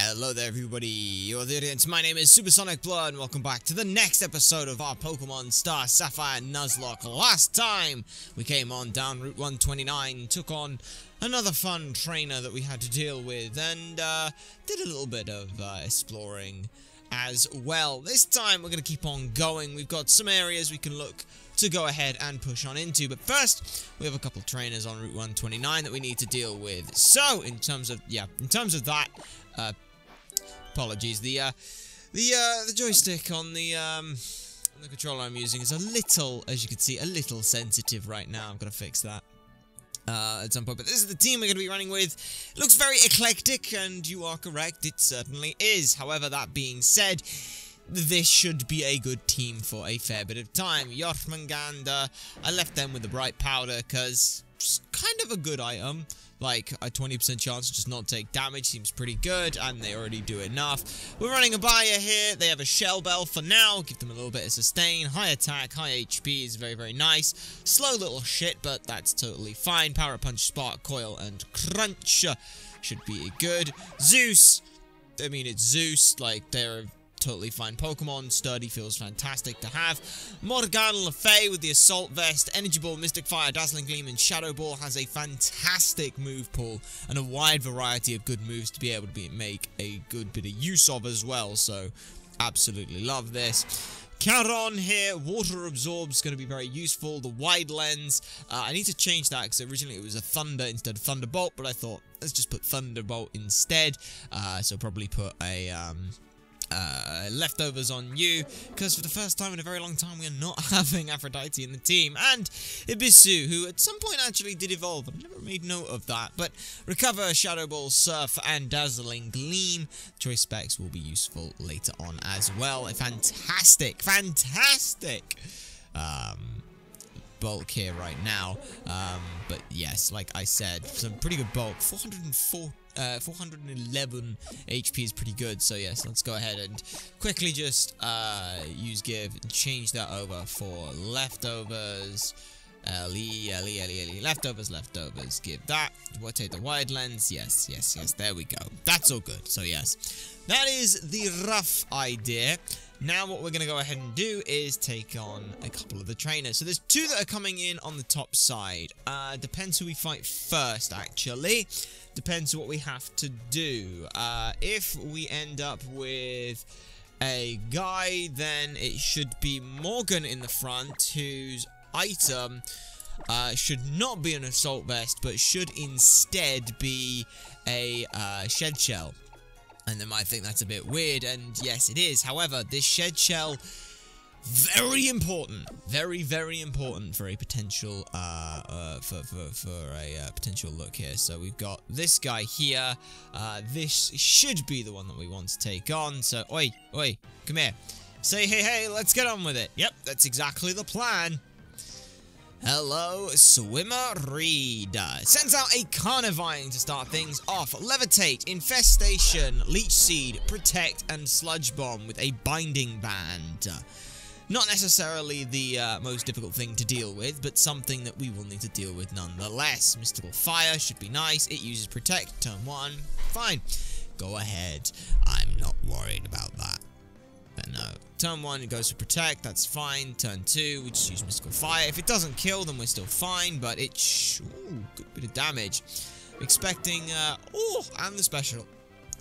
Hello there everybody, you're the audience, my name is SuperSonicBlur and welcome back to the next episode of our Pokemon Star Sapphire Nuzlocke. Last time we came on down Route 129, took on another fun trainer that we had to deal with and did a little bit of exploring as well. This time we're going to keep on going. We've got some areas we can look to go ahead and push on into, but first we have a couple trainers on Route 129 that we need to deal with. So in terms of that, apologies, the joystick on the controller I'm using is a little, as you can see, a little sensitive right now. I'm gonna fix that at some point, but this is the team we're going to be running with. It looks very eclectic, and you are correct, it certainly is. However, that being said, this should be a good team for a fair bit of time. Jormungandr, I left them with the bright powder, because it's kind of a good item. Like, a 20% chance to just not take damage seems pretty good, and they already do enough. We're running a Baya here. They have a Shell Bell for now. Give them a little bit of sustain. High attack, high HP is very, very nice. Slow little shit, but that's totally fine. Power Punch, Spark, Coil, and Crunch should be good. Zeus. I mean, it's Zeus. Like, they're totally fine Pokemon. Sturdy feels fantastic to have. Morgana Le Fay with the Assault Vest, Energy Ball, Mystic Fire, Dazzling Gleam, and Shadow Ball has a fantastic move pool and a wide variety of good moves to be able to make a good bit of use of as well. So, absolutely love this. Caron here, Water Absorb is going to be very useful. The Wide Lens, I need to change that because originally it was a Thunder instead of Thunderbolt, but I thought, let's just put Thunderbolt instead. So probably put a Leftovers on you, because for the first time in a very long time we are not having Aphrodite in the team, and Ibisu, who at some point actually did evolve. I've never made note of that, but Recover, Shadow Ball, Surf, and Dazzling Gleam. Choice specs will be useful later on as well. A fantastic bulk here right now, but yes, like I said, some pretty good bulk. 411 HP is pretty good, so yes, let's go ahead and quickly just use give and change that over for Leftovers. Leftovers, give that. We'll take the Wide Lens, yes, there we go. That's all good, so yes. That is the rough idea. Now what we're going to go ahead and do is take on a couple of the trainers. So there's two that are coming in on the top side. Depends who we fight first, actually. Depends what we have to do. If we end up with a guy, then it should be Morgan in the front, whose item should not be an Assault Vest, but should instead be a Shed Shell. And they might think that's a bit weird, and yes, it is. However, this Shed Shell, very important, very, very important for a potential, potential look here. So we've got this guy here. This should be the one that we want to take on. So, oi, come here. Say hey, let's get on with it. Yep, that's exactly the plan. Hello, Swimmer Reed. Sends out a Carnivine to start things off. Levitate, Infestation, Leech Seed, Protect, and Sludge Bomb with a Binding Band. Not necessarily the most difficult thing to deal with, but something that we will need to deal with nonetheless. Mystical Fire should be nice. It uses Protect, turn 1. Fine. Go ahead. I'm not worried about that. But no. Turn 1, it goes for Protect, that's fine. Turn 2, we just use Mystical Fire. If it doesn't kill, then we're still fine, but it's good bit of damage. Expecting, and the special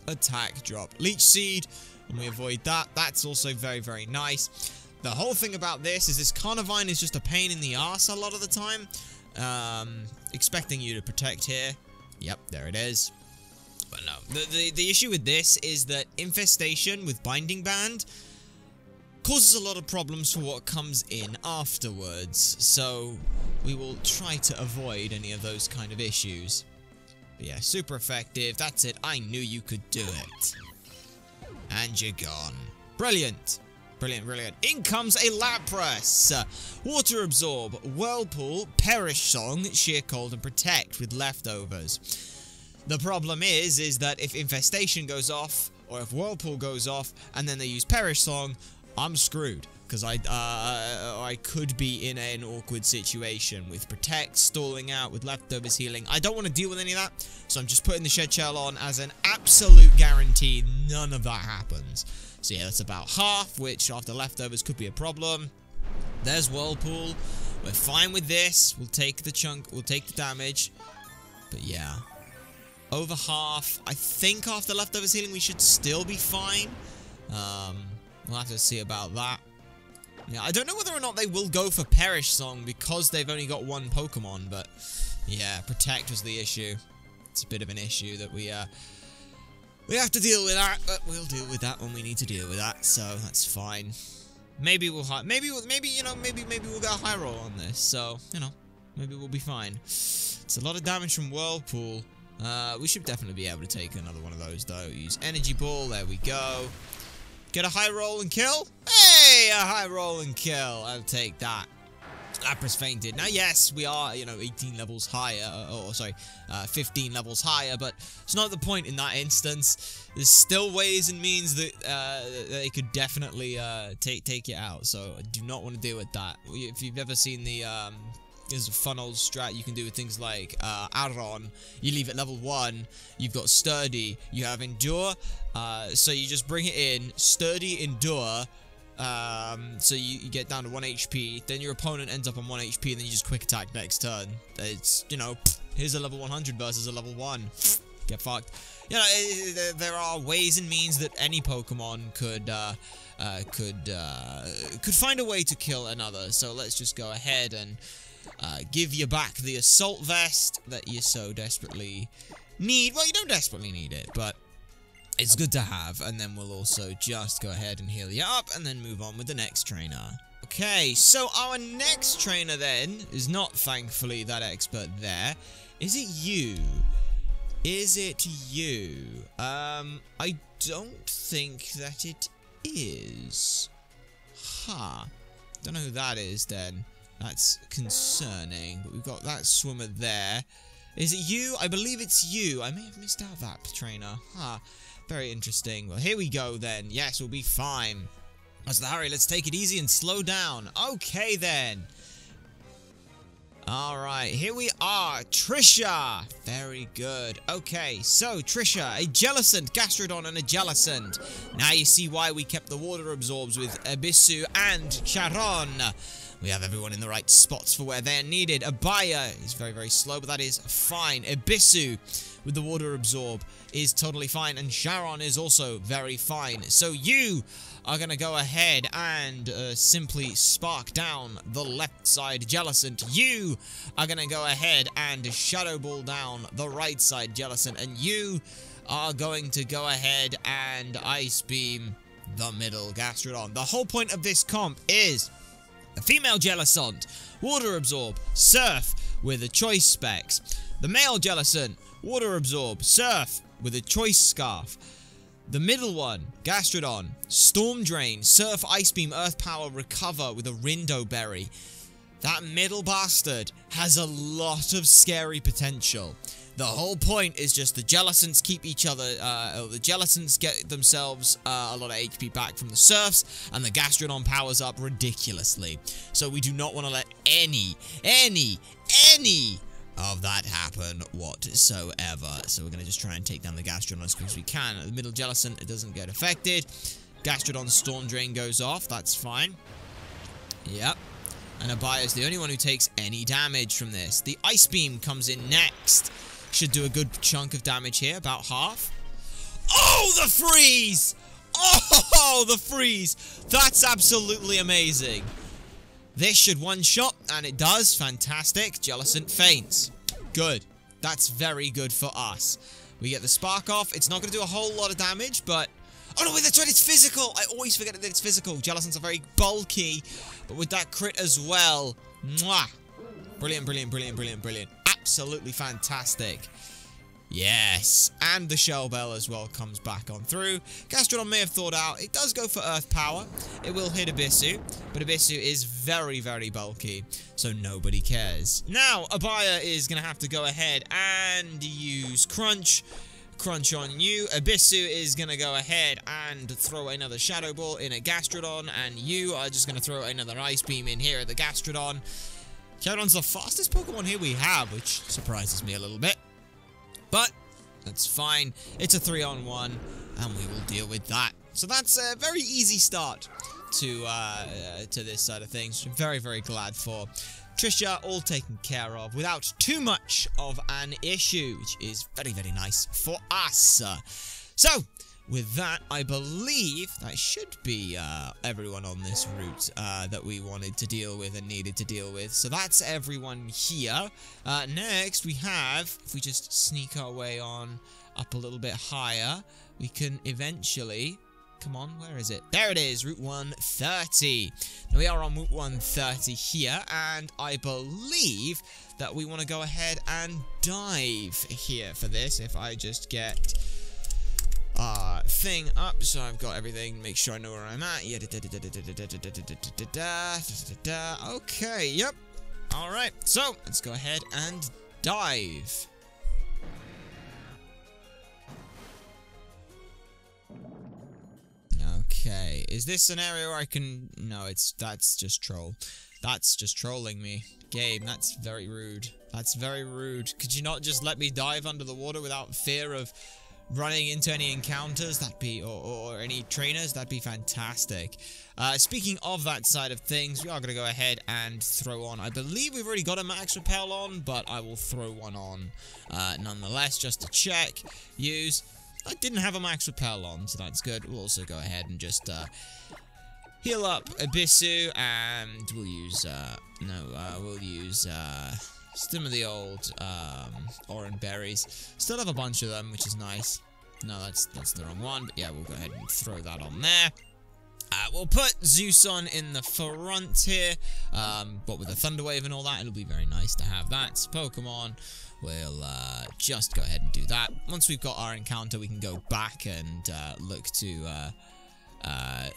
attack drop. Leech Seed, and we avoid that. That's also very, very nice. The whole thing about this is Carnivine is just a pain in the ass a lot of the time. Expecting you to Protect here. Yep, there it is. But no, the issue with this is that Infestation with Binding Band causes a lot of problems for what comes in afterwards, so we will try to avoid any of those kind of issues. But yeah, super effective. That's it. I knew you could do it. And you're gone. Brilliant. Brilliant. In comes a Lapras. Water Absorb, Whirlpool, Perish Song, Sheer Cold, and Protect with Leftovers. The problem is that if Infestation goes off, or if Whirlpool goes off, and then they use Perish Song, I'm screwed. because I could be in an awkward situation with Protect, stalling out, with leftovers healing. I don't want to deal with any of that, so I'm just putting the Shed Shell on as an absolute guarantee none of that happens. So yeah, that's about half, which after leftovers could be a problem. There's Whirlpool. We're fine with this. We'll take the chunk, we'll take the damage. But yeah, over half. I think after leftovers healing we should still be fine. We'll have to see about that. Yeah, I don't know whether or not they will go for Perish Song because they've only got one Pokemon, but yeah, Protect was the issue. It's a bit of an issue that we have to deal with that, but we'll deal with that when we need to deal with that, so that's fine. Maybe we'll maybe we'll get a high roll on this, so you know, maybe we'll be fine. It's a lot of damage from Whirlpool. We should definitely be able to take another one of those though. Use Energy Ball, there we go. Get a high roll and kill? Hey, a high roll and kill. I'll take that. Lapras fainted. Now, yes, we are, you know, 18 levels higher, or sorry, 15 levels higher, but it's not the point in that instance. There's still ways and means that they could definitely take it out, so I do not want to deal with that. If you've ever seen the there's a fun old strat you can do with things like Aron. You leave at level 1, you've got Sturdy, you have Endure, so you just bring it in, Sturdy, Endure, so you get down to 1 HP, then your opponent ends up on 1 HP, and then you just quick attack next turn. It's, you know, here's a level 100 versus a level 1. Get fucked. You know, there are ways and means that any Pokemon could find a way to kill another, so let's just go ahead and give you back the Assault Vest that you so desperately need. Well, you don't desperately need it, but it's good to have. And then we'll also just go ahead and heal you up and then move on with the next trainer. Okay, so our next trainer then is not, thankfully, that expert there. Is it you? Is it you? I don't think that it is. Huh. Don't know who that is then. That's concerning, but we've got that swimmer there. Is it you? I believe it's you. I may have missed out that trainer. Huh. Very interesting. Well, here we go then. Yes, we'll be fine. What's the hurry? Let's take it easy and slow down. Okay then. Alright, here we are. Trisha. Very good. Okay, so Trisha, a Jellicent, Gastrodon, and a Jellicent. Now you see why we kept the water absorbs with Abissu and Charon. We have everyone in the right spots for where they're needed. Abaya is very, very slow, but that is fine. Abissu with the water absorb is totally fine, and Charon is also very fine. So you are going to go ahead and simply spark down the left side Jellicent. You are going to go ahead and Shadow Ball down the right side Jellicent, and you are going to go ahead and Ice Beam the middle Gastrodon. The whole point of this comp is the female Jellicent, Water Absorb, Surf with a choice specs. The male Jellicent, Water Absorb, Surf with a choice Scarf. The middle one, Gastrodon, Storm Drain, Surf, Ice Beam, Earth Power, Recover with a Rindo Berry. That middle bastard has a lot of scary potential. The whole point is just the Jellicents keep each other, the Jellicents get themselves a lot of HP back from the Surfs, and the Gastrodon powers up ridiculously. So we do not want to let any of that happen whatsoever. So we're going to just try and take down the Gastrodon as quick as we can. The middle Jellicent, it doesn't get affected. Gastrodon's Storm Drain goes off, that's fine. Yep. And Abaya is the only one who takes any damage from this. The Ice Beam comes in next. Should do a good chunk of damage here, about half. Oh, the freeze! Oh, the freeze! That's absolutely amazing. This should one-shot, and it does. Fantastic. Jellicent faints. Good. That's very good for us. We get the Spark off. It's not going to do a whole lot of damage, but... Oh, no, wait, that's right. It's physical. I always forget that it's physical. Jellicents are very bulky, but with that crit as well... Mwah! Brilliant, brilliant, brilliant, brilliant, brilliant. Absolutely fantastic. Yes, and the Shell Bell as well comes back on through. Gastrodon may have thought out, it does go for Earth Power. It will hit Abissu, but Abissu is very, very bulky, so nobody cares. Now, Abaya is going to have to go ahead and use Crunch. crunch on you. Abyssu is going to go ahead and throw another Shadow Ball in a Gastrodon, and you are just going to throw another Ice Beam in here at the Gastrodon. Gastrodon's the fastest Pokemon here we have, which surprises me a little bit. But that's fine. It's a 3-on-1, and we will deal with that. So that's a very easy start to this side of things. I'm very, very glad for. Trisha all taken care of without too much of an issue, which is very, very nice for us. So, with that, I believe that should be everyone on this route that we wanted to deal with and needed to deal with. So that's everyone here. Next, we have, if we just sneak our way on up a little bit higher, we can eventually... Come on, where is it? There it is, Route 130. Now we are on Route 130 here, and I believe that we want to go ahead and dive here for this. If I just get thing up, so I've got everything, make sure I know where I'm at. Yeah, okay, yep. Alright, so let's go ahead and dive. Okay, is this an area where I can... No, that's just troll. That's just trolling me. Game, that's very rude. That's very rude. Could you not just let me dive under the water without fear of running into any encounters? That'd be... Or any trainers? That'd be fantastic. Speaking of that side of things, we are going to go ahead and throw on... I believe we've already got a max repel on, but I will throw one on nonetheless, just to check. Use... I didn't have a max repel on, so that's good. We'll also go ahead and just heal up Abyssu, and we'll use we'll use some of the old orange berries. Still have a bunch of them, which is nice. No, that's the wrong one, but yeah, we'll go ahead and throw that on there. We'll put Zeus on in the front here, but with the Thunder Wave and all that, it'll be very nice to have that. Pokemon, we'll just go ahead and do that. Once we've got our encounter, we can go back and look to...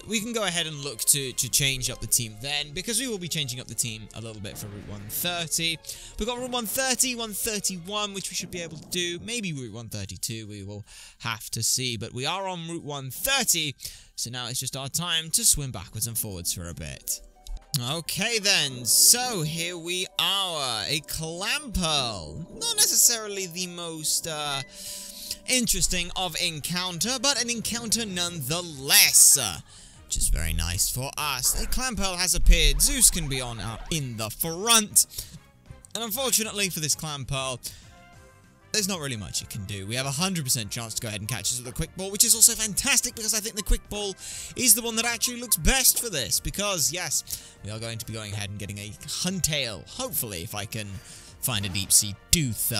we can go ahead and look to change up the team then, because we will be changing up the team a little bit for Route 130. We've got Route 130, 131, which we should be able to do. Maybe Route 132, we will have to see. But we are on Route 130, so now it's just our time to swim backwards and forwards for a bit. Okay then, so here we are, a Clamperl. Not necessarily the most interesting of encounter, but an encounter nonetheless, which is very nice for us. A Clamperl has appeared. Zeus can be on in the front, and unfortunately for this Clamperl, there's not really much it can do. We have a 100% chance to go ahead and catch us with a Quick Ball, which is also fantastic because I think the Quick Ball is the one that actually looks best for this, because yes, we are going to be going ahead and getting a Huntail, hopefully, if I can find a Deep Sea Tooth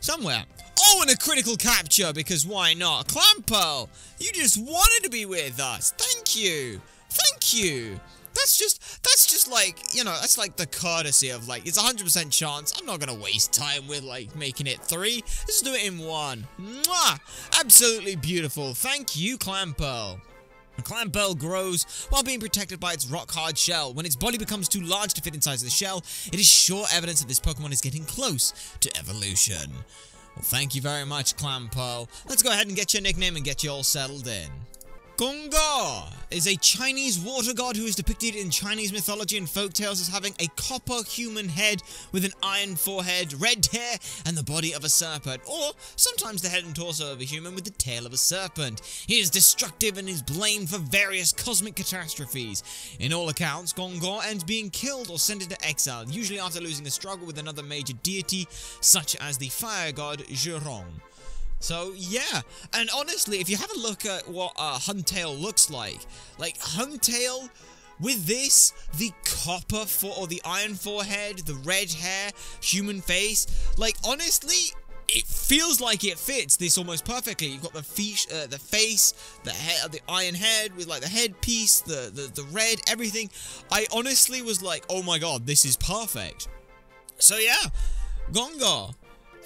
somewhere. Oh, and a critical capture, because why not? Clamperl, you just wanted to be with us. Thank you. Thank you. That's just like, you know, that's like the courtesy of, like, it's a 100% chance. I'm not gonna waste time with, like, making it 3. Let's do it in 1. Mwah! Absolutely beautiful. Thank you, Clamperl. A Clamperl grows while being protected by its rock-hard shell. When its body becomes too large to fit inside the shell, it is sure evidence that this Pokemon is getting close to evolution. Well, thank you very much, Clamperl. Let's go ahead and get your nickname and get you all settled in. Gonga is a Chinese water god who is depicted in Chinese mythology and folktales as having a copper human head with an iron forehead, red hair, and the body of a serpent, or sometimes the head and torso of a human with the tail of a serpent. He is destructive and is blamed for various cosmic catastrophes. In all accounts, Gonga ends being killed or sent into exile, usually after losing a struggle with another major deity, such as the fire god Zhurong. So, yeah, and honestly, if you have a look at what Huntail looks like Huntail, with this, the copper or the iron forehead, the red hair, human face, like, honestly, it feels like it fits this almost perfectly. You've got the face, the head, the iron head with, like, the headpiece, the red, everything. I honestly was like, oh my god, this is perfect. So, yeah, Gonga.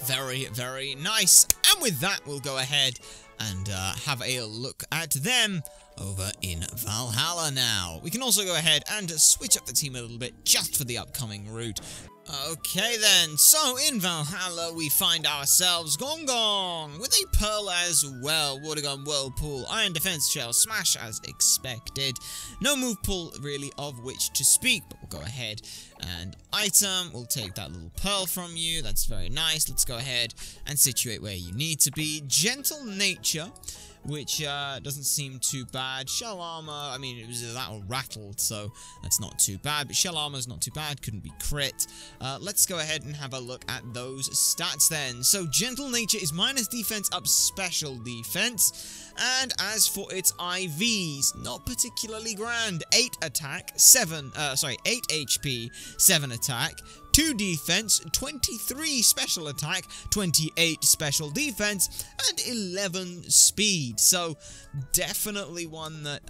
Very, very nice. And with that, we'll go ahead and have a look at them over in Valhalla now. We can also go ahead and switch up the team a little bit just for the upcoming route. Okay then, so in Valhalla we find ourselves Gong Gong with a pearl as well. Water Gun, Whirlpool, Iron Defense Shell, Smash as expected. No move pool really of which to speak, but we'll go ahead and item. We'll take that little pearl from you, that's very nice. Let's go ahead and situate where you need to be. Gentle Nature, which doesn't seem too bad. Shell Armor, I mean, it was that or rattled, so that's not too bad. But Shell Armor's not too bad, couldn't be crit. Let's go ahead and have a look at those stats then. So Gentle Nature is minus defense up special defense. And as for its IVs, not particularly grand. 8 attack, 8 HP, 7 attack, 2 defense, 23 special attack, 28 special defense, and 11 speed. So definitely one that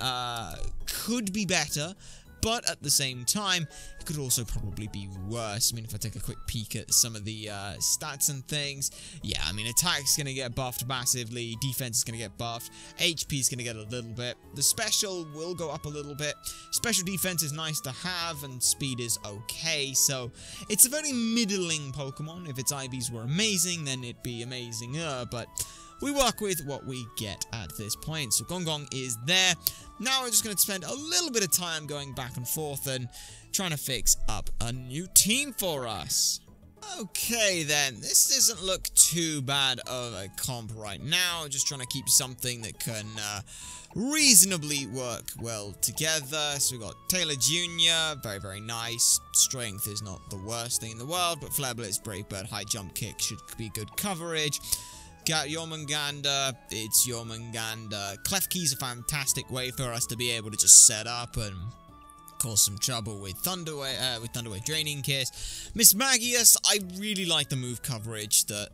could be better, but at the same time, it could also probably be worse. I mean, if I take a quick peek at some of the stats and things, yeah, I mean, attack's going to get buffed massively, defense is going to get buffed, HP is going to get a little bit, the special will go up a little bit, special defense is nice to have, and speed is okay, so it's a very middling Pokemon. If its IVs were amazing, then it'd be amazinger, but we work with what we get at this point. So Gong Gong is there. Now we're just going to spend a little bit of time going back and forth and trying to fix up a new team for us. Okay then, this doesn't look too bad of a comp right now. Just trying to keep something that can reasonably work well together. So we've got Taylor Jr., very, very nice. Strength is not the worst thing in the world, but Flare Blitz, Brave Bird, High Jump Kick should be good coverage. Got Jormungandr, it's Jormungandr. Klefki's a fantastic way for us to be able to just set up and cause some trouble with Thunderwave Draining Kiss. Mismagius, I really like the move coverage that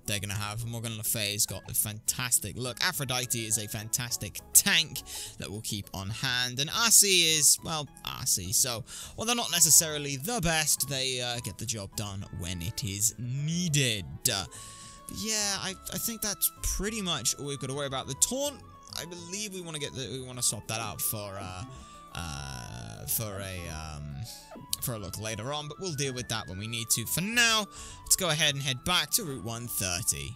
they're going to have. Morgan Le Fay's got a fantastic look. Aphrodite is a fantastic tank that we'll keep on hand. And Arcee is, well, Arcee. So, while they're not necessarily the best, they get the job done when it is needed. Yeah, I think that's pretty much all we've got to worry about. The taunt, I believe we want to swap that out for a look later on, but we'll deal with that when we need to. For now, let's go ahead and head back to Route 130.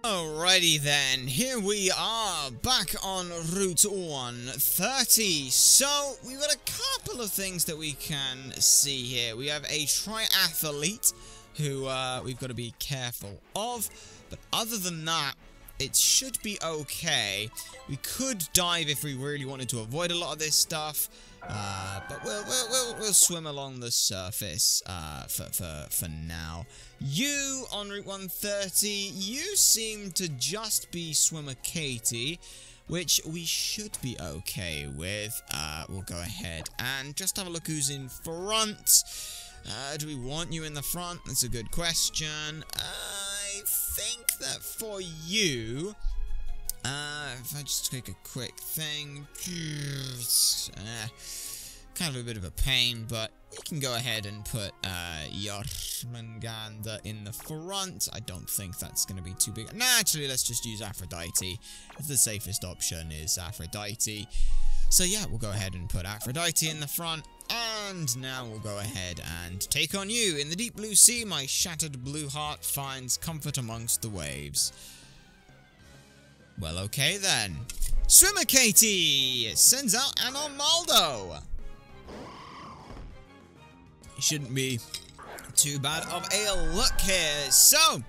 Alrighty then, here we are, back on Route 130. So, we've got a couple of things that we can see here. We have a triathlete who we've got to be careful of, but other than that, it should be okay. We could dive if we really wanted to avoid a lot of this stuff, but we'll swim along the surface for now. You on Route 130, you seem to just be Swimmer Katie, which we should be okay with. We'll go ahead and just have a look who's in front. Do we want you in the front? That's a good question. I think that for you, if I just take a quick thing, kind of a bit of a pain, but we can go ahead and put Jormungandr in the front. I don't think that's going to be too big. Nah, actually, let's just use Aphrodite. The safest option is Aphrodite. So yeah, we'll go ahead and put Aphrodite in the front. And now we'll go ahead and take on you. In the deep blue sea, my shattered blue heart finds comfort amongst the waves. Well, okay then. Swimmer Katie sends out an Armaldo. Shouldn't be too bad of a look here. So,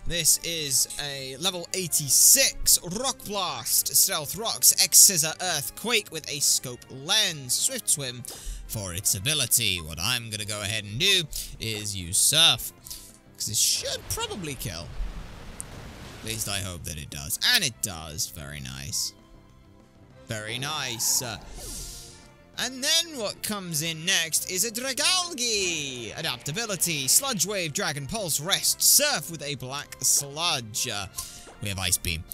this is a level 86 Rock Blast, Stealth Rocks, X-Scissor, Earthquake with a Scope Lens, Swift Swim for its ability. What I'm going to go ahead and do is use Surf, because it should probably kill. At least I hope that it does. And it does. Very nice. Very nice. And then what comes in next is a Dragalge. Adaptability, Sludge Wave, Dragon Pulse, Rest, Surf with a Black Sludge. We have Ice Beam.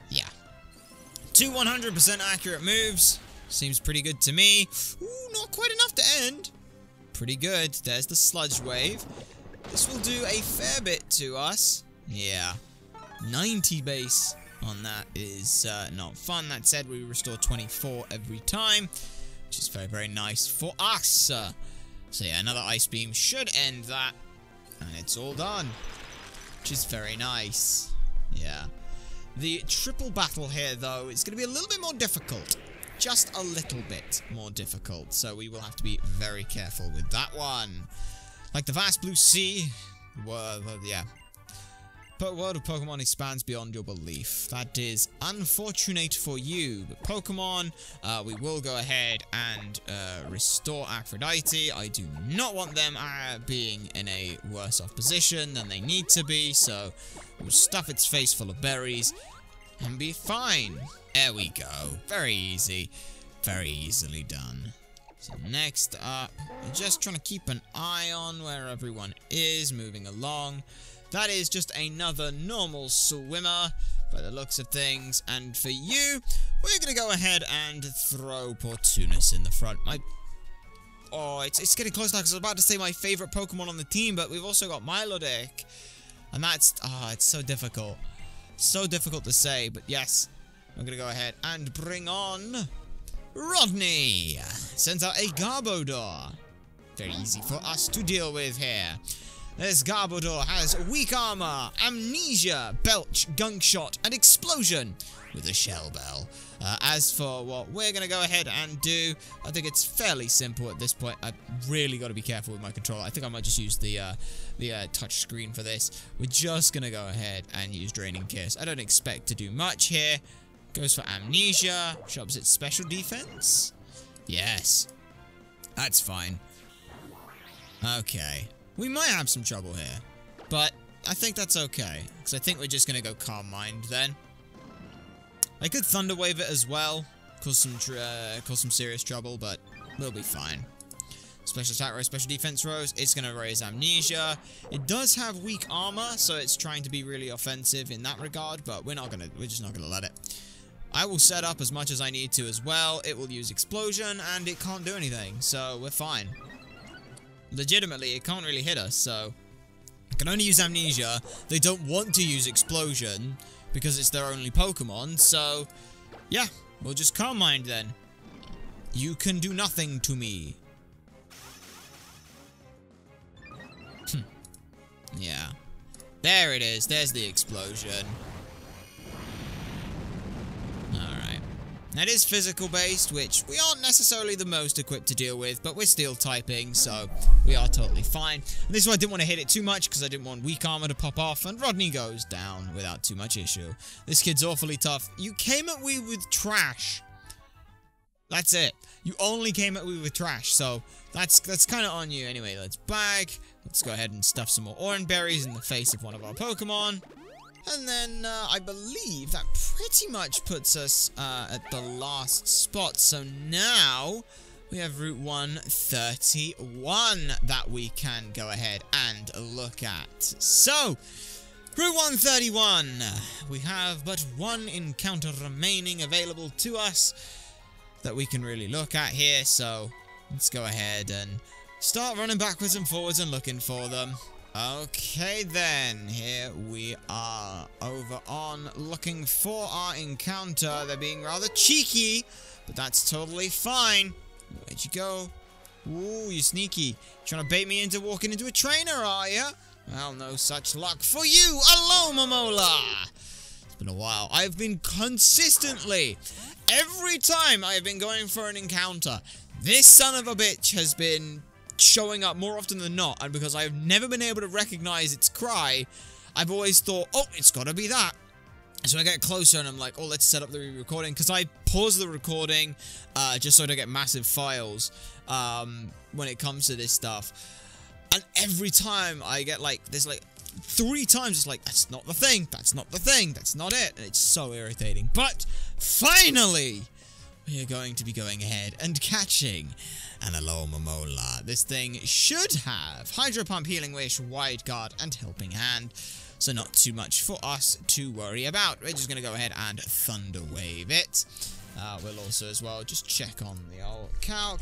Yeah. 2 100% accurate moves. Seems pretty good to me. Ooh, not quite enough to end. Pretty good. There's the Sludge Wave. This will do a fair bit to us. Yeah. 90 base on that is not fun. That said, we restore 24 every time, which is very, very nice for us. So yeah, another Ice Beam should end that. And it's all done. Which is very nice. Yeah. The triple battle here, though, is going to be a little bit more difficult. Just a little bit more difficult. So we will have to be very careful with that one. Like the vast blue sea. Yeah. But World of Pokemon expands beyond your belief. That is unfortunate for you. But Pokemon, we will go ahead and restore Aphrodite. I do not want them being in a worse off position than they need to be. So we'll stuff its face full of berries and be fine. There we go. Very easy. Very easily done. So next up, we're just trying to keep an eye on where everyone is moving along. That is just another normal swimmer by the looks of things. And for you, we're going to go ahead and throw Portunus in the front. Oh, it's getting close now because I was about to say my favorite Pokemon on the team, but we've also got Milotic. And that's, it's so difficult. So difficult to say, but yes, I'm going to go ahead and bring on Rodney. Sends out a Garbodor. Very easy for us to deal with here. This Garbodor has weak armor, amnesia, belch, gunk shot, and explosion with a shell bell. As for what we're going to go ahead and do, I think it's fairly simple at this point. I've really got to be careful with my controller. I think I might just use the touch screen for this. We're just going to go ahead and use Draining Kiss. I don't expect to do much here. Goes for amnesia, shops its special defense. Yes, that's fine. Okay. We might have some trouble here, but I think that's okay, because I think we're just going to go Calm Mind then. I could Thunder Wave it as well, cause some serious trouble, but we'll be fine. Special attack row, special defense rows, it's going to raise amnesia. It does have weak armor, so it's trying to be really offensive in that regard, but we're just not going to let it. I will set up as much as I need to as well. It will use explosion, and it can't do anything, so we're fine. Legitimately, it can't really hit us, so it can only use amnesia. They don't want to use explosion because it's their only Pokemon, so yeah, we'll just Calm Mind then. You can do nothing to me. Yeah. There it is. There's the explosion. Alright. That is physical based, which we aren't necessarily the most equipped to deal with, but we're steel typing, so we are totally fine. And this is why I didn't want to hit it too much, because I didn't want weak armor to pop off, and Rodney goes down without too much issue. This kid's awfully tough. You came at me with trash. That's it. You only came at me with trash, so that's kind of on you. Anyway, let's bag. Let's go ahead and stuff some more orange berries in the face of one of our Pokemon. And then, I believe that pretty much puts us at the last spot. So now, we have Route 131 that we can go ahead and look at. So, Route 131, we have but one encounter remaining available to us that we can really look at here. So, let's go ahead and start running backwards and forwards and looking for them. Okay then, here we are over on looking for our encounter. They're being rather cheeky, but that's totally fine. Where'd you go? Ooh, you sneaky. Trying to bait me into walking into a trainer, are you? Well, no such luck for you. Hello, Momola. It's been a while. I've been consistently, every time I have been going for an encounter, this son of a bitch has been showing up more often than not, and because I've never been able to recognize its cry, I've always thought, oh, it's gotta be that. So I get closer and I'm like, oh, let's set up the re-recording, because I pause the recording just so I don't get massive files when it comes to this stuff. And every time I get like, there's like 3 times it's like, that's not the thing, that's not the thing, that's not it, and it's so irritating. But finally, we are going to be going ahead and catching an Alola Momola. This thing should have Hydro Pump, Healing Wish, Wide Guard, and Helping Hand. So not too much for us to worry about. We're just going to go ahead and Thunder Wave it. We'll also as well just check on the old calc.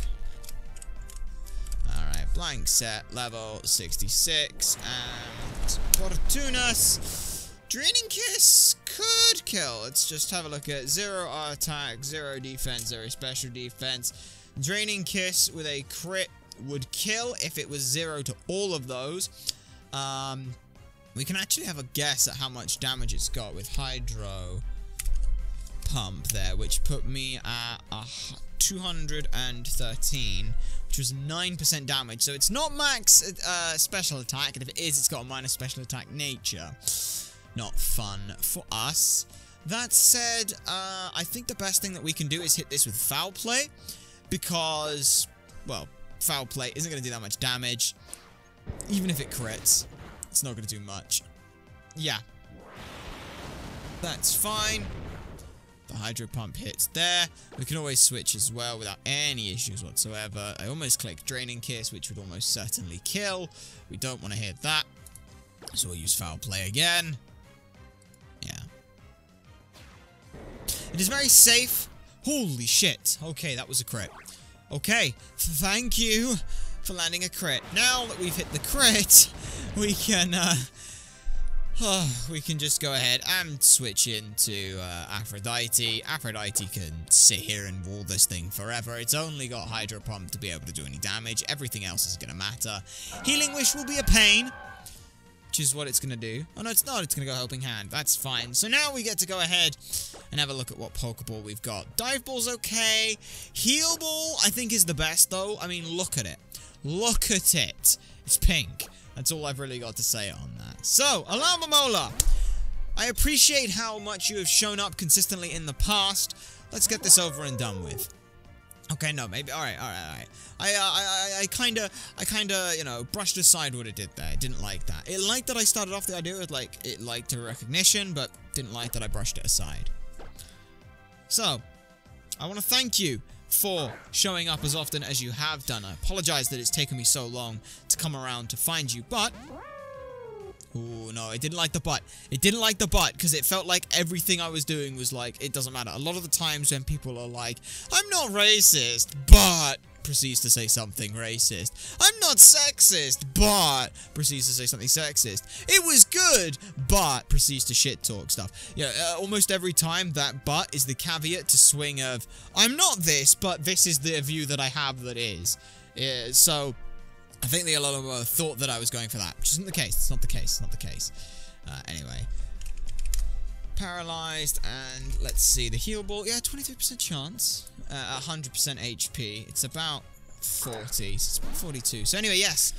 Alright, blank set, level 66, and Portunus. Draining Kiss could kill. Let's just have a look at 0 attack, 0 defense, 0 special defense. Draining Kiss with a crit would kill if it was 0 to all of those. We can actually have a guess at how much damage it's got with Hydro Pump there, which put me at 213, which was 9% damage. So it's not max special attack, and if it is, it's got a minus special attack nature. Not fun for us. That said, I think the best thing that we can do is hit this with Foul Play, because, well, Foul Play isn't going to do that much damage. Even if it crits, it's not going to do much. Yeah. That's fine. The Hydro Pump hits there. We can always switch as well without any issues whatsoever. I almost clicked Draining Kiss, which would almost certainly kill. We don't want to hit that. So we'll use Foul Play again. Yeah. It is very safe. Holy shit. Okay, that was a crit. Okay, thank you for landing a crit. Now that we've hit the crit, we can just go ahead and switch into Aphrodite. Aphrodite can sit here and wall this thing forever. It's only got Hydro Pump to be able to do any damage. Everything else is going to matter. Healing Wish will be a pain, which is what it's going to do. Oh, no, it's not. It's going to go Helping Hand. That's fine. So now we get to go ahead and have a look at what Pokeball we've got. Dive Ball's okay. Heal Ball, I think, is the best, though. I mean, look at it. Look at it. It's pink. That's all I've really got to say on that. So, Alarmamola, I appreciate how much you have shown up consistently in the past. Let's get this over and done with. Okay, no, maybe. All right. I kind of, you know, brushed aside what it did there. I didn't like that. It liked that I started off the idea with, like, it liked a recognition, but didn't like that I brushed it aside. So, I want to thank you for showing up as often as you have done. I apologize that it's taken me so long to come around to find you, but... Ooh, no, it didn't like the butt. It didn't like the butt, because it felt like everything I was doing was like, it doesn't matter. A lot of the times when people are like, I'm not racist, but proceeds to say something racist. I'm not sexist, but proceeds to say something sexist. It was good, but proceeds to shit talk stuff. Yeah, almost every time that but is the caveat to swing of, I'm not this, but this is the view that I have that is. So... I think the Alarmamola thought that I was going for that, which isn't the case. It's not the case. It's not the case. Anyway. Paralyzed, and let's see. The Heal Ball, yeah, 23% chance. 100% HP. It's about 40. So it's about 42. So anyway, yes.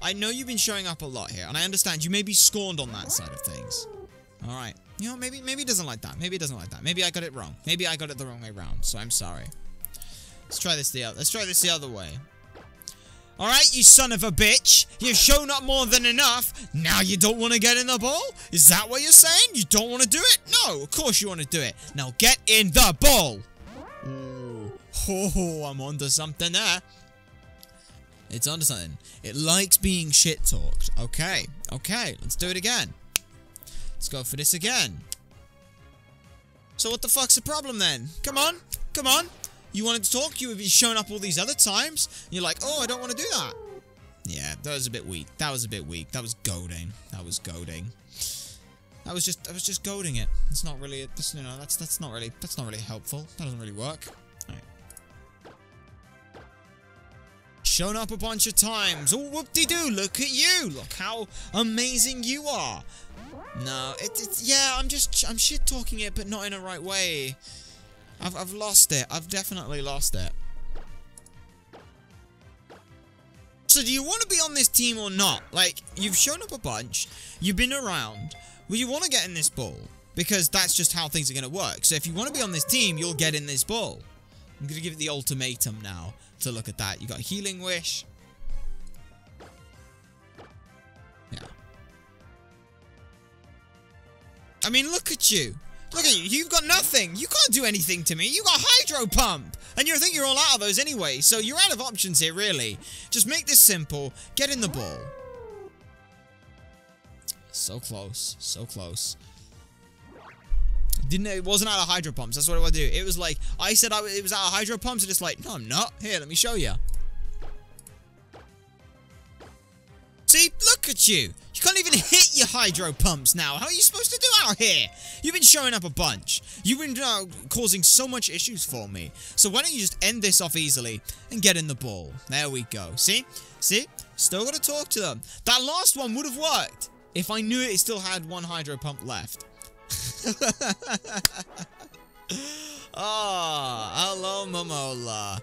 I know you've been showing up a lot here, and I understand you may be scorned on that side of things. Alright. You know, maybe it doesn't like that. Maybe it doesn't like that. Maybe I got it wrong. Maybe I got it the wrong way around, so I'm sorry. Let's try this the other way. Alright, you son of a bitch. You've shown up more than enough. Now you don't want to get in the ball? Is that what you're saying? You don't want to do it? No, of course you want to do it. Now get in the ball. Ooh. Oh, I'm onto something there. It's onto something. It likes being shit-talked. Okay, let's do it again. Let's go for this again. So what the fuck's the problem then? Come on. You wanted to talk, you have shown up all these other times, and you're like, oh, I don't want to do that. Yeah, that was a bit weak. That was goading. I was just goading it. It's not really, you know, that's not really helpful. That doesn't really work. Alright. Shown up a bunch of times. Oh, whoop-de-doo, look at you. Look how amazing you are. No, yeah, I'm shit-talking it, but not in a right way. I've lost it. I've definitely lost it. So do you want to be on this team or not? Like, you've shown up a bunch. You've been around. Well, you want to get in this ball. Because that's just how things are going to work. So if you want to be on this team, you'll get in this ball. I'm going to give it the ultimatum now to look at that. You got Healing Wish. Yeah. I mean, look at you. Look at you, you've got nothing. You can't do anything to me. You got Hydro Pump. And you think you're all out of those anyway, so you're out of options here, really. Just make this simple. Get in the ball. So close. So close. It wasn't out of Hydro Pumps. That's what I want to do. It was like, I said it was out of Hydro Pumps, and it's like, no, I'm not. Here, let me show you. See, See? Look at you! You can't even hit your hydro pumps now. How are you supposed to do out here? You've been showing up a bunch. You've been causing so much issues for me. So why don't you just end this off easily and get in the ball? There we go. See? See? Still gotta talk to them. That last one would have worked if I knew it still had one hydro pump left. Oh, hello, Momola.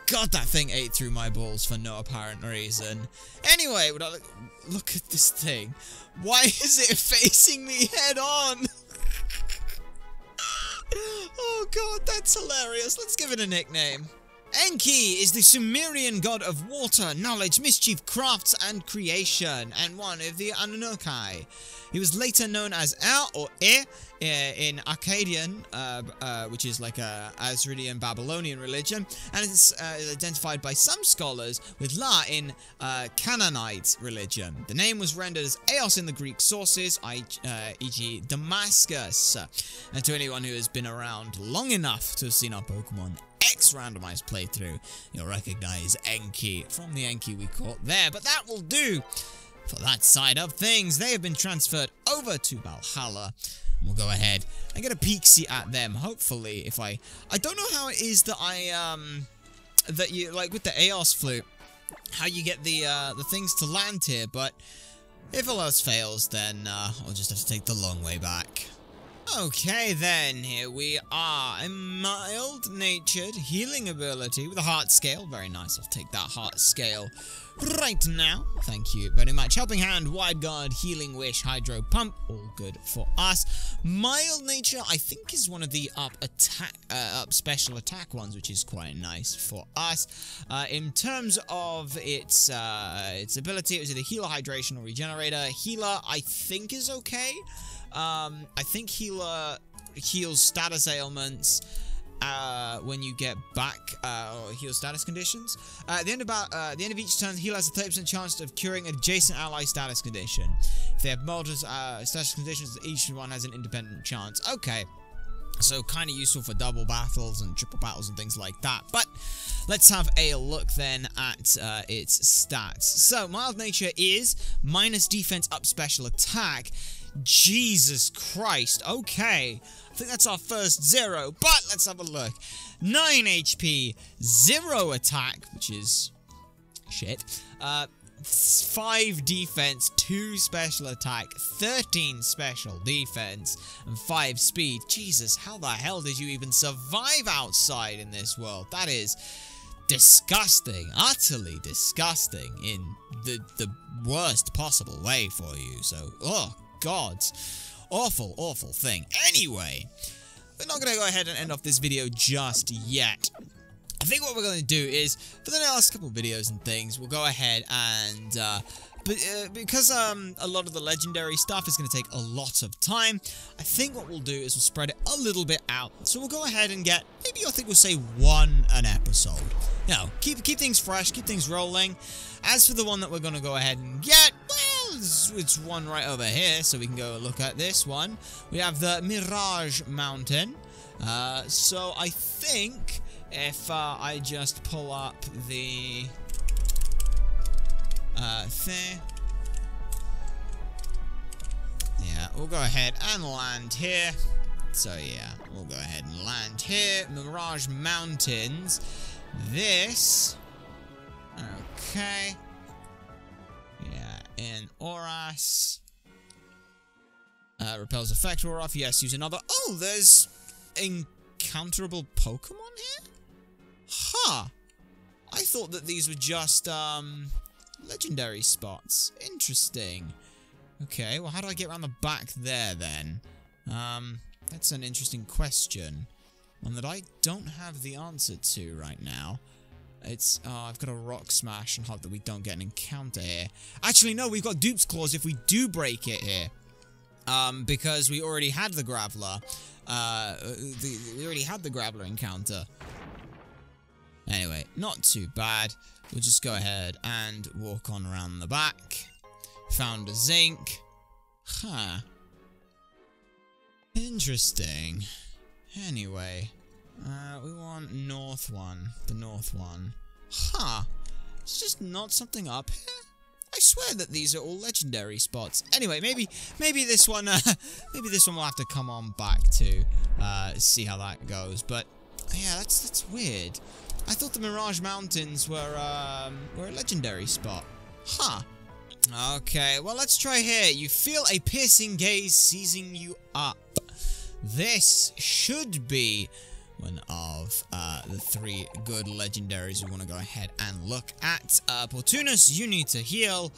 God, that thing ate through my balls for no apparent reason. Anyway, look at this thing. Why is it facing me head on? Oh god, that's hilarious. Let's give it a nickname. Enki is the Sumerian god of water, knowledge, mischief, crafts, and creation, and one of the Anunnaki. He was later known as or in Akkadian, which is like a Assyrian Babylonian religion, and it's identified by some scholars with La in Canaanite religion. The name was rendered as Eos in the Greek sources, e.g. Damascus. And to anyone who has been around long enough to have seen our Pokemon X randomized playthrough, you'll recognize Enki from the Enki we caught there, but that will do for that side of things. They have been transferred over to Valhalla. We'll go ahead and get a peek-see at them. Hopefully, if I don't know how it is that that you, like with the Eon Flute, how you get the things to land here, but if all else fails, then I'll just have to take the long way back. Okay then, here we are. A mild-natured healing ability with a heart scale. Very nice, I'll take that heart scale right now. Thank you very much. Helping Hand, Wide Guard, Healing Wish, Hydro Pump, all good for us. Mild Nature, I think, is one of the up special attack ones, which is quite nice for us. In terms of its ability, it was either Healer, Hydration, or Regenerator. Healer, I think, is okay. I think Healer heals status ailments when you get back, or heal status conditions. At the end of each turn, the healer has a 30% chance of curing an adjacent ally status condition. If they have multiple status conditions, each one has an independent chance. Okay. So kind of useful for double battles and triple battles and things like that. But let's have a look then at its stats. So mild nature is minus defense up special attack. Jesus Christ. Okay. I think that's our first 0, but let's have a look. 9 HP, 0 attack, which is shit. 5 defense, 2 special attack, 13 special defense, and 5 speed. Jesus, how the hell did you even survive outside in this world? That is disgusting, utterly disgusting in the worst possible way for you. So, oh god, awful, awful thing. Anyway, we're not going to go ahead and end off this video just yet. I think what we're going to do is, for the last couple of videos and things, we'll go ahead and, because a lot of the legendary stuff is going to take a lot of time, I think what we'll do is we'll spread it a little bit out. So we'll go ahead and get, maybe I think we'll say an episode. You know, keep things fresh, keep things rolling. As for the one that we're going to go ahead and get, well, it's one right over here, so we can go look at this one. We have the Mirage Mountain. So I think if I just pull up the thing, yeah, we'll go ahead and land here. So yeah, we'll go ahead and land here. Mirage Mountains. This, okay, yeah, in Oras. Repels effect wore off. Yes, use another. Oh, there's encounterable Pokemon here? Huh. I thought that these were just, legendary spots. Interesting. Okay, well, how do I get around the back there, then? That's an interesting question. One that I don't have the answer to right now. It's, I've got a Rock Smash and hope that we don't get an encounter here. Actually, no, we've got Dupe's Claws if we do break it here. Because we already had the Graveler. We already had the Graveler encounter. Anyway, not too bad. We'll just go ahead and walk on around the back. Found a Zinc. Huh. Interesting. Anyway, we want north one. The north one. Huh. It's just not something up here? I swear that these are all legendary spots. Anyway, maybe this one, maybe this one will have to come on back to see how that goes. But yeah, that's weird. I thought the Mirage Mountains were a legendary spot. Huh. Okay, well, let's try here. You feel a piercing gaze seizing you up. This should be one of the 3 good legendaries we want to go ahead and look at. Portunus, you need to heal,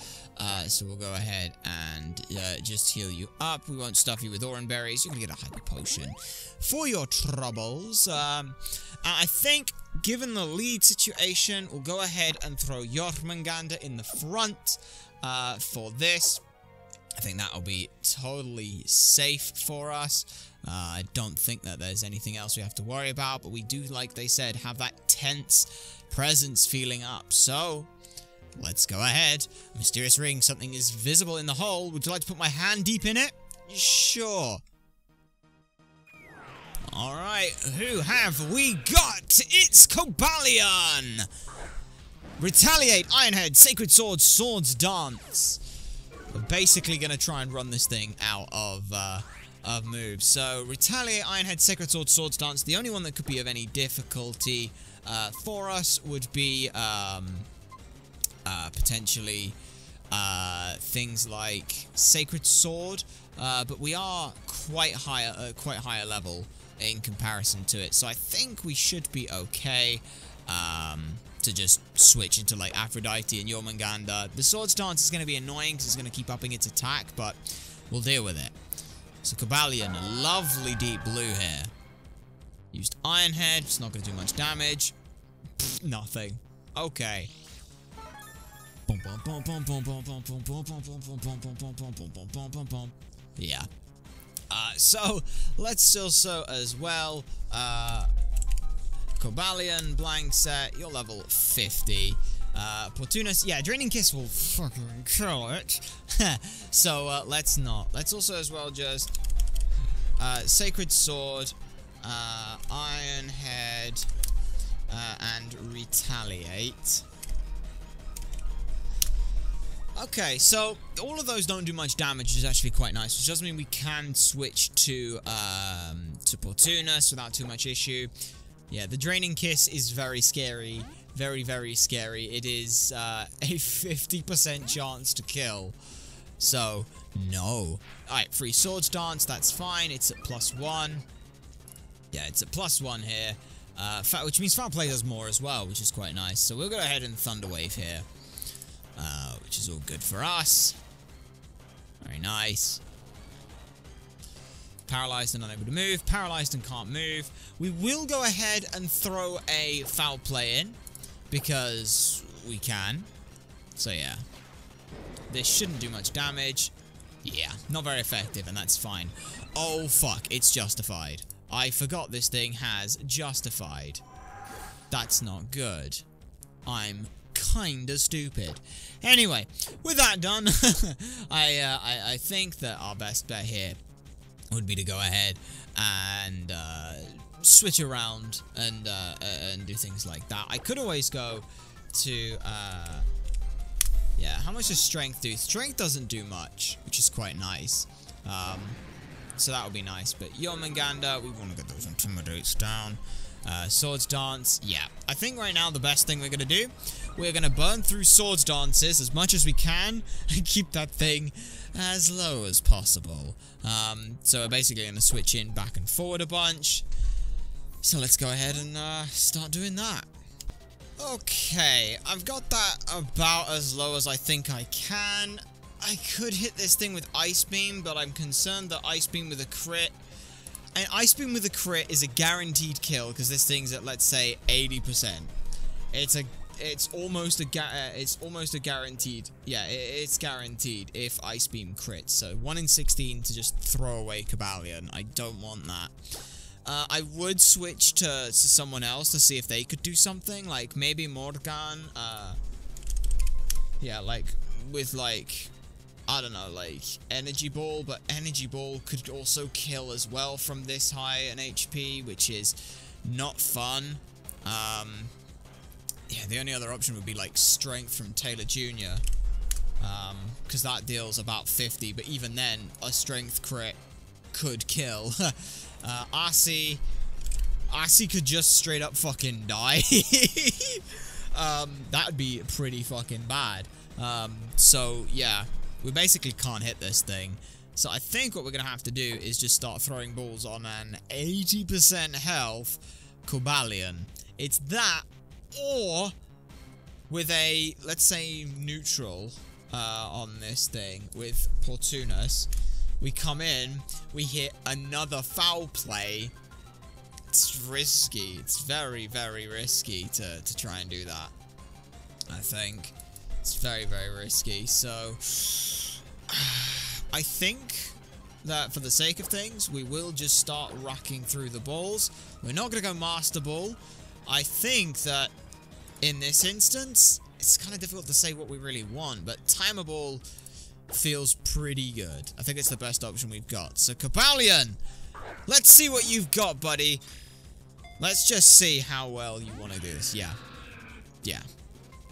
so we'll go ahead and just heal you up. We won't stuff you with Oran berries. You're going to get a hyper potion for your troubles. I think, given the lead situation, we'll go ahead and throw Jormungandr in the front for this. I think that'll be totally safe for us. I don't think that there's anything else we have to worry about, but we do, like they said, have that tense presence feeling up. So, let's go ahead. Mysterious ring, something is visible in the hole. Would you like to put my hand deep in it? Sure. Alright, who have we got? It's Cobalion! Retaliate, Ironhead, Sacred Sword, Swords Dance. We're basically going to try and run this thing out of moves. So, Retaliate, Ironhead, Sacred Sword, Swords Dance. The only one that could be of any difficulty for us would be potentially things like Sacred Sword, but we are quite higher level in comparison to it. So I think we should be okay to just switch into like Aphrodite and Jormungandr. The Swords Dance is going to be annoying because it's going to keep upping its attack, but we'll deal with it. So Cobalion, lovely deep blue here. Used Ironhead, it's not going to do much damage. Pfft, nothing. Okay. Yeah. So let's also as well Cobalion, blank set, you're level 50. Portunus, yeah, Draining Kiss will fucking kill it. So let's not. Let's also as well just Sacred Sword, Ironhead, and Retaliate. Okay, so all of those don't do much damage, which is actually quite nice, which does mean we can switch to Portunus without too much issue. Yeah, the Draining Kiss is very scary. Very, very scary. It is a 50% chance to kill. So, no. Alright, free Swords Dance, that's fine. It's at +1. Yeah, it's at +1 here. Which means Foul Play does more as well, which is quite nice. So we'll go ahead and Thunder Wave here. Which is all good for us. Very nice. Paralyzed and unable to move. Paralyzed and can't move. We will go ahead and throw a Foul Play in, because we can. So yeah. This shouldn't do much damage. Yeah, not very effective, and that's fine. Oh fuck, it's Justified. I forgot this thing has Justified. That's not good. I'm kinda stupid. Anyway, with that done, I think that our best bet here would be to go ahead and switch around and do things like that. I could always go to yeah, how much does Strength do? Strength doesn't do much, which is quite nice. So that would be nice. But Jormungandr, we want to get those Intimidates down. Swords Dance, yeah. I think right now the best thing we're going to do, we're going to burn through Swords Dances as much as we can and keep that thing as low as possible. So we're basically going to switch in back and forward a bunch. So let's go ahead and start doing that. Okay, I've got that about as low as I think I can. I could hit this thing with Ice Beam, but I'm concerned that Ice Beam with a crit... And Ice Beam with a crit is a guaranteed kill, because this thing's at, let's say, 80%. It's almost a guaranteed... Yeah, it's guaranteed if Ice Beam crits. So 1 in 16 to just throw away Cobalion. I don't want that. I would switch to someone else to see if they could do something, like maybe Morgan, yeah, like, with, like, I don't know, like, Energy Ball, but Energy Ball could also kill as well from this high an HP, which is not fun. Yeah, the only other option would be, like, Strength from Taylor Jr., because that deals about 50, but even then, a strength crit could kill. RC could just straight up fucking die. That would be pretty fucking bad. So yeah, we basically can't hit this thing. So I think what we're gonna have to do is just start throwing balls on an 80% health Cobalion. It's that, or with a, let's say, neutral on this thing with Portunus. We come in, we hit another foul play. It's risky. It's very, very risky to try and do that. I think it's very, very risky. So I think that for the sake of things, we will just start racking through the balls. We're not going to go Master Ball. I think that in this instance, it's kind of difficult to say what we really want, but Timer Ball feels pretty good. I think it's the best option we've got. So Cobalion, let's see what you've got, buddy. Let's just see how well you want to do this. Yeah. Yeah.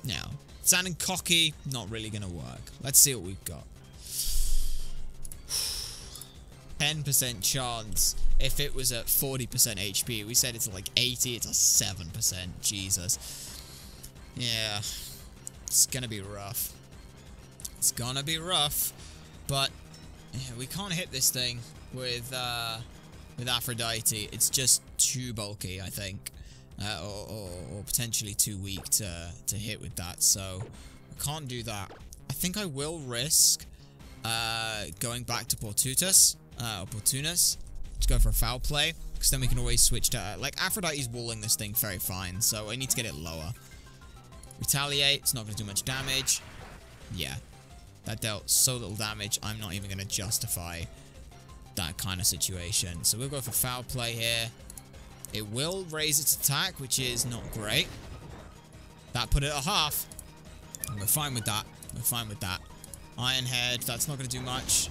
Now, sounding cocky, not really going to work. Let's see what we've got. 10% chance. If it was at 40% HP, we said it's like 80, it's a 7%. Jesus. Yeah. It's gonna be rough. It's gonna be rough. But yeah, we can't hit this thing with Aphrodite. It's just too bulky, I think. Or potentially too weak to hit with that. So I can't do that. I think I will risk going back to Portunus to go for a foul play, because then we can always switch to like Aphrodite's walling this thing very fine, so I need to get it lower. Retaliate, it's not going to do much damage. Yeah, that dealt so little damage, I'm not even going to justify that kind of situation. So we'll go for foul play here. It will raise its attack, which is not great. That put it at half, and we're fine with that. We're fine with that. Iron Head, that's not going to do much.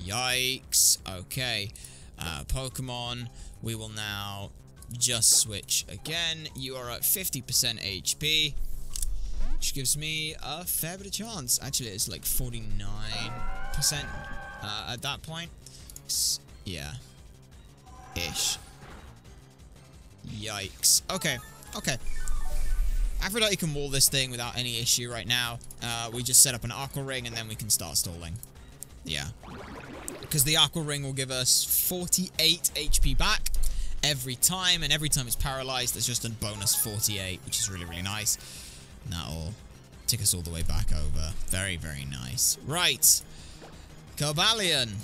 Yikes. Okay. Pokemon, we will now just switch again. You are at 50% HP, which gives me a fair bit of chance. Actually, it's like 49% at that point. Yeah. Ish. Yikes. Okay. Okay. Aphrodite can wall this thing without any issue right now. We just set up an Aqua Ring and then we can start stalling. Yeah. Because the Aqua Ring will give us 48 HP back every time, and every time it's paralyzed, there's just a bonus 48, which is really, really nice. And that'll take us all the way back over. Very, very nice. Right. Cobalion.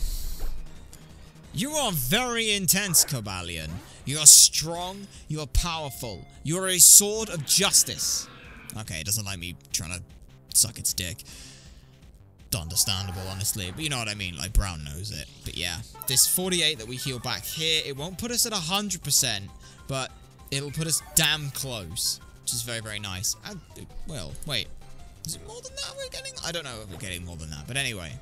You are very intense, Cobalion. You are strong. You are powerful. You are a sword of justice. Okay, it doesn't like me trying to suck its dick. Understandable, honestly, but you know what I mean, like Brown knows it. But yeah, this 48 that we heal back here, it won't put us at 100%, but it'll put us damn close, which is very, very nice. Well, wait, is it more than that we're getting? I don't know if we're getting more than that, but anyway.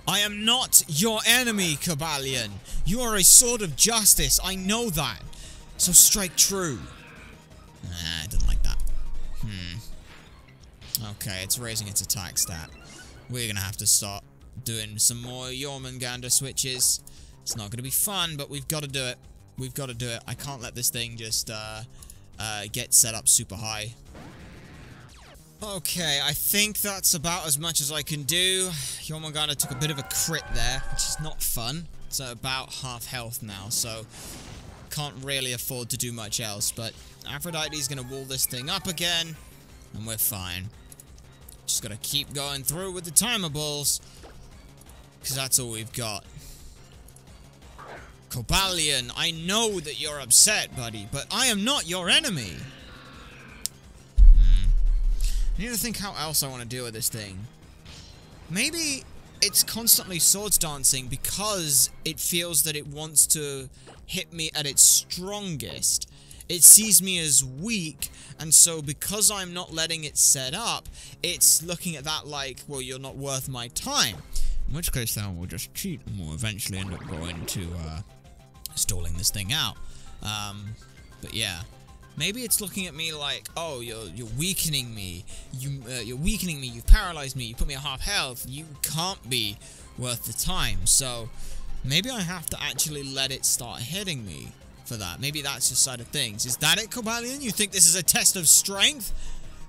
I am not your enemy, Cobalion. You are a sword of justice, I know that. So strike true. I didn't like that. Okay, it's raising its attack stat. We're gonna have to start doing some more Jormungandr switches. It's not gonna be fun, but we've got to do it. We've got to do it. I can't let this thing just get set up super high. Okay, I think that's about as much as I can do. Jormungandr took a bit of a crit there, which is not fun. It's at about half health now, so can't really afford to do much else. But Aphrodite's gonna wall this thing up again, and we're fine. Just gotta keep going through with the timer balls, because that's all we've got. Cobalion, I know that you're upset, buddy, but I am not your enemy. I need to think how else I want to deal with this thing. Maybe it's constantly swords dancing because it feels that it wants to hit me at its strongest. It sees me as weak, and so because I'm not letting it set up, it's looking at that like, well, you're not worth my time. In which case, then we'll just cheat, and we'll eventually end up going to stalling this thing out. But yeah, Maybe it's looking at me like, oh, you're weakening me. You're weakening me. You've paralyzed me. You put me at half health. You can't be worth the time. So maybe I have to actually let it start hitting me for that. Maybe that's the side of things. Is that it, Cobalion? You think this is a test of strength?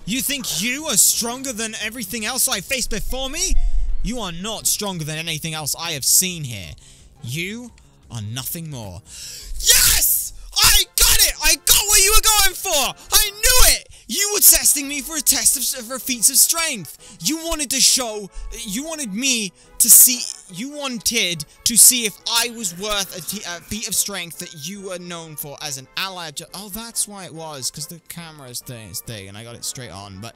You think you are stronger than everything else I faced before me? You are not stronger than anything else I have seen here. You are nothing more. Yes! I got it! I got what you were going for! I knew it! You were testing me for a test for feats of strength. You wanted to show, you wanted to see if I was worth a feat of strength that you were known for as an ally. Oh, that's why it was, because the camera's thing, and I got it straight on. But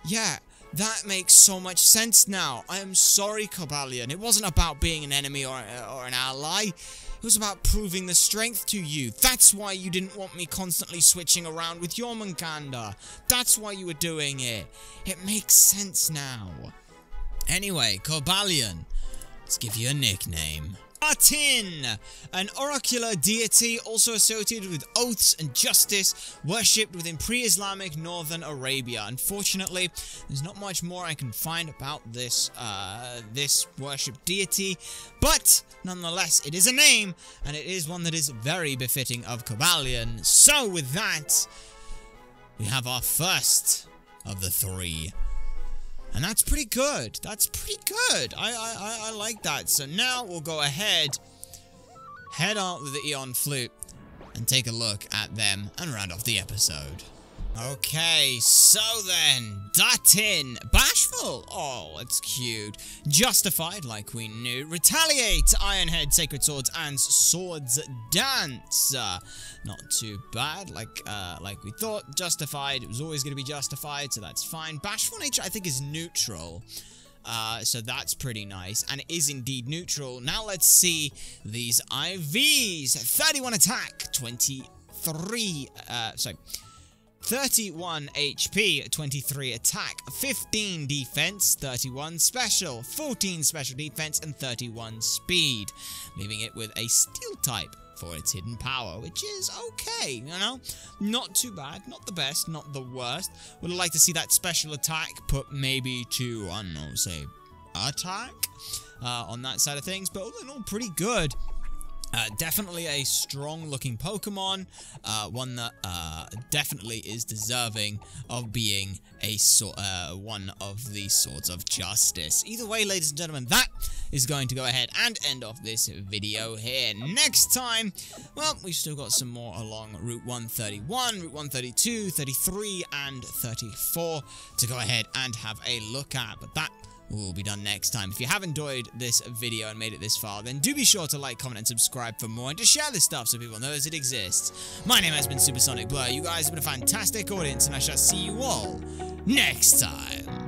yeah, that makes so much sense now. I am sorry, Cobalion. It wasn't about being an enemy or an ally. It was about proving the strength to you. That's why you didn't want me constantly switching around with your Manganda. That's why you were doing it. It makes sense now. Anyway, Cobalion, let's give you a nickname. Atin, an oracular deity also associated with oaths and justice, worshipped within pre-Islamic northern Arabia. Unfortunately, there's not much more I can find about this worshipped deity, but nonetheless, it is a name, and it is one that is very befitting of Cobalion. So with that, we have our first of the three. And that's pretty good. That's pretty good. I like that. So now we'll go ahead, head on with the Eon Flute, and take a look at them and round off the episode. Okay, so then, Datin, bashful, oh, it's cute, justified, like we knew, retaliate, Ironhead, sacred swords, and swords dance, not too bad, like we thought, justified, it was always going to be justified, so that's fine. Bashful nature, I think, is neutral, so that's pretty nice, and it is indeed neutral. Now let's see these IVs, 31 attack, 31 HP, 23 attack, 15 defense, 31 special, 14 special defense, and 31 speed, leaving it with a steel type for its hidden power, which is okay, you know? Not too bad, not the best, not the worst. Would have liked to see that special attack put maybe to, I don't know, say, attack on that side of things, but all in all, pretty good. Definitely a strong-looking Pokemon, one that definitely is deserving of being a one of the Swords of Justice. Either way, ladies and gentlemen, that is going to go ahead and end off this video here. Next time, well, we've still got some more along Route 131, Route 132, 33, and 34 to go ahead and have a look at, but that will be done next time. If you have enjoyed this video and made it this far, then do be sure to like, comment, and subscribe for more, and to share this stuff so people know that it exists. My name has been SuperSonicBlur. You guys have been a fantastic audience, and I shall see you all next time.